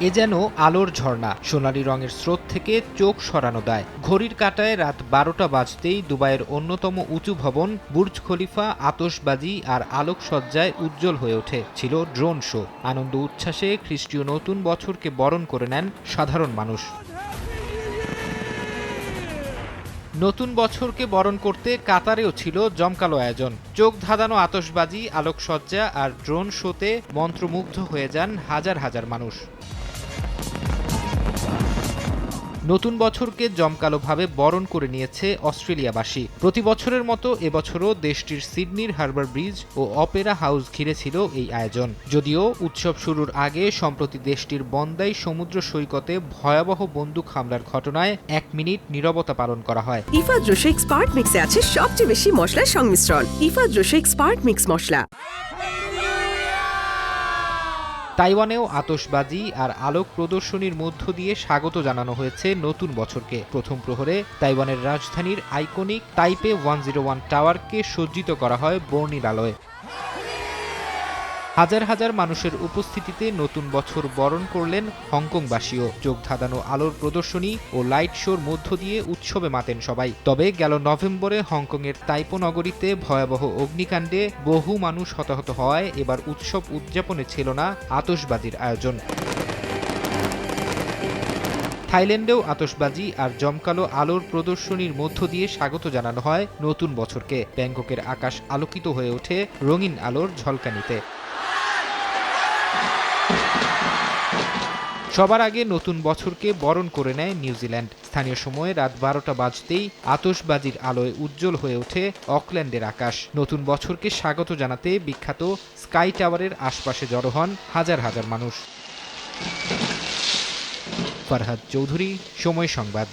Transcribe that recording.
এ যেন আলোর ঝর্ণা, সোনালী রঙের স্রোত থেকে চোখ সরানো দেয়। ঘড়ির কাঁটায় রাত ১২টা বাজতেই দুবাইয়ের অন্যতম উঁচু ভবন বুর্জ খলিফা আতশবাজি আর আলোকসজ্জায় উজ্জ্বল হয়ে ওঠে। ছিল ড্রোন শো। আনন্দ উচ্ছ্বাসে খ্রিস্টীয় নতুন বছরকে বরণ করে নেন সাধারণ মানুষ। নতুন বছরকে বরণ করতে কাতারেও ছিল জমকালো আয়োজন। চোখ ধাঁধানো আতশবাজি, আলোকসজ্জা আর ড্রোন শোতে মন্ত্রমুগ্ধ হয়ে যান হাজার হাজার মানুষ। নতুন বছরকে জমকালোভাবে বরণ করে নিয়েছে অস্ট্রেলিয়াবাসী। প্রতি বছরের মতো এবছরও দেশটির সিডনির হারবার ব্রিজ ও অপেরা হাউস ঘিরে ছিল এই আয়োজন। যদিও উৎসব শুরুর আগে সম্প্রতি দেশটির বন্দাই সমুদ্র সৈকতে ভয়াবহ বন্দুক হামলার ঘটনায় ১ মিনিট নীরবতা পালন করা হয়। ইফাদ রোশেক স্পার্ট মিক্সে আছে সবচেয়ে বেশি মশলার সংমিশ্রণ। ইফাদ রোশেক স্পার্ট মিক্স মশলা। তাইওয়ানেও আতশবাজি আর আলোক প্রদর্শনীর মধ্য দিয়ে স্বাগত জানানো হয়েছে নতুন বছরকে। প্রথম প্রহরে তাইওয়ানের রাজধানীর আইকনিক তাইপে 101 টাওয়ারকে সজ্জিত করা হয় বর্ণিল আলোয়। হাজার হাজার মানুষের উপস্থিতিতে নতুন বছর বরণ করলেন হংকংবাসীও। চোখ ধাঁধানো আলোর প্রদর্শনী ও লাইট শোর মধ্য দিয়ে উৎসবে মাতেন সবাই। তবে গেল নভেম্বরে হংকংয়ের তাইপো নগরীতে ভয়াবহ অগ্নিকাণ্ডে বহু মানুষ হতাহত হওয়ায় এবার উৎসব উদযাপনে ছিল না আতশবাজির আয়োজন। থাইল্যান্ডেও আতশবাজি আর জমকালো আলোর প্রদর্শনীর মধ্য দিয়ে স্বাগত জানানো হয় নতুন বছরকে। ব্যাংককের আকাশ আলোকিত হয়ে ওঠে রঙিন আলোর ঝলকানিতে। সবার আগে নতুন বছরকে বরণ করে নেয় নিউজিল্যান্ড। স্থানীয় সময়ে রাত ১২টা বাজতেই আতশবাজির আলোয় উজ্জ্বল হয়ে ওঠে অকল্যান্ডের আকাশ। নতুন বছরকে স্বাগত জানাতে বিখ্যাত স্কাই টাওয়ারের আশপাশে জড়ো হন হাজার হাজার মানুষ। ফরহাদ চৌধুরী, সময় সংবাদ।